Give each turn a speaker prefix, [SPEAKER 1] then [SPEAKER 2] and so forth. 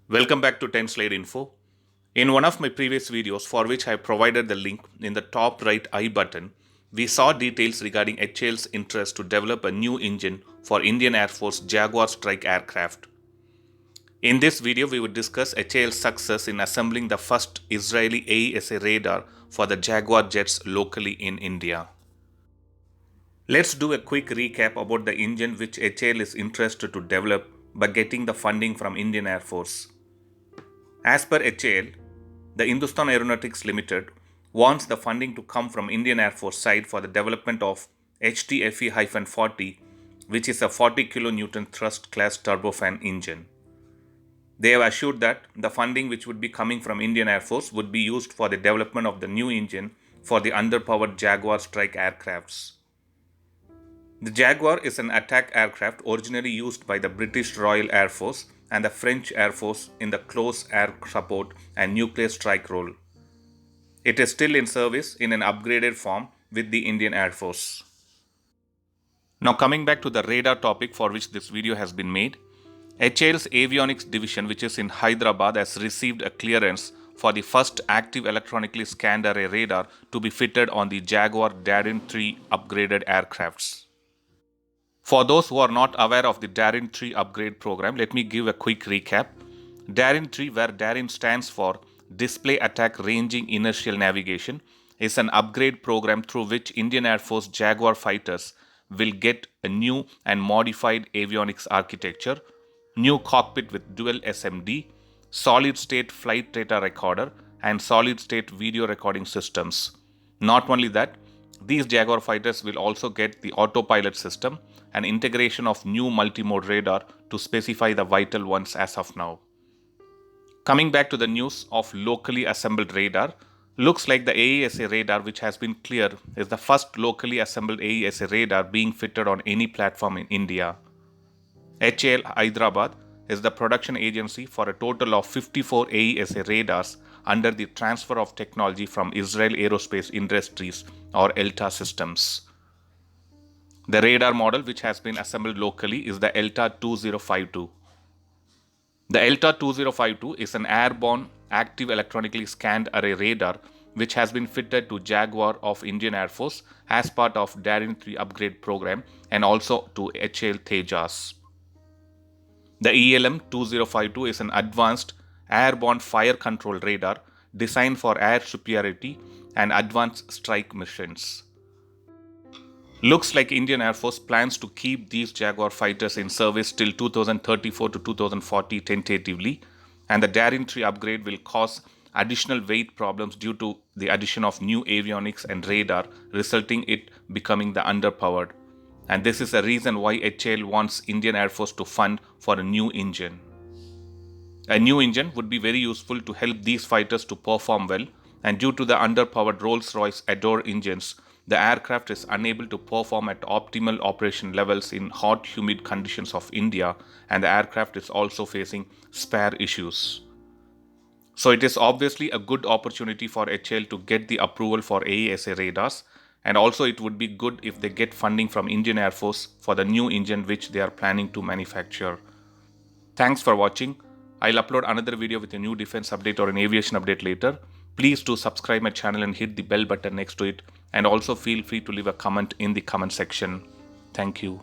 [SPEAKER 1] Welcome back to 10 Slide Info. In one of my previous videos, for which I provided the link in the top right I button, we saw details regarding HAL's interest to develop a new engine for Indian Air Force Jaguar strike aircraft. In this video, we would discuss HAL's success in assembling the first Israeli AESA radar for the Jaguar jets locally in India. Let's do a quick recap about the engine which HAL is interested to develop by getting the funding from Indian Air Force. As per HAL, the Hindustan Aeronautics Limited wants the funding to come from Indian Air Force side for the development of HTFE-40, which is a 40 kN thrust class turbofan engine. They have assured that the funding which would be coming from Indian Air Force would be used for the development of the new engine for the underpowered Jaguar strike aircrafts. The Jaguar is an attack aircraft originally used by the British Royal Air Force and the French Air Force in the close air support and nuclear strike role. It is still in service in an upgraded form with the Indian Air Force. Now coming back to the radar topic for which this video has been made, HAL's avionics division, which is in Hyderabad, has received a clearance for the first active electronically scanned array radar to be fitted on the Jaguar Darin 3 upgraded aircrafts. For those who are not aware of the Darin 3 upgrade program, let me give a quick recap. Darin 3, where Darin stands for Display Attack Ranging Inertial Navigation, is an upgrade program through which Indian Air Force Jaguar fighters will get a new and modified avionics architecture, new cockpit with dual SMD, solid-state flight data recorder, and solid-state video recording systems. Not only that, these Jaguar fighters will also get the autopilot system and integration of new multimode radar to specify the vital ones as of now. Coming back to the news of locally assembled radar, looks like the AESA radar which has been cleared is the first locally assembled AESA radar being fitted on any platform in India. HAL Hyderabad is the production agency for a total of 54 AESA radars under the transfer of technology from Israel Aerospace Industries or ELTA Systems. The radar model which has been assembled locally is the ELTA 2052. The ELTA 2052 is an airborne active electronically scanned array radar which has been fitted to Jaguar of Indian Air Force as part of Darin 3 upgrade program and also to HAL Tejas. The ELM 2052 is an advanced airborne fire control radar designed for air superiority and advanced strike missions. Looks like Indian Air Force plans to keep these Jaguar fighters in service till 2034 to 2040 tentatively, and the Darin 3 upgrade will cause additional weight problems due to the addition of new avionics and radar, resulting it becoming the underpowered. And this is a reason why HAL wants Indian Air Force to fund for a new engine. A new engine would be very useful to help these fighters to perform well, and due to the underpowered Rolls-Royce Adore engines, the aircraft is unable to perform at optimal operation levels in hot, humid conditions of India, and the aircraft is also facing spare issues. So it is obviously a good opportunity for HAL to get the approval for AESA radars, and also it would be good if they get funding from Indian Air Force for the new engine which they are planning to manufacture. Thanks for watching. I'll upload another video with a new defense update or an aviation update later. Please do subscribe my channel and hit the bell button next to it, and also feel free to leave a comment in the comment section. Thank you.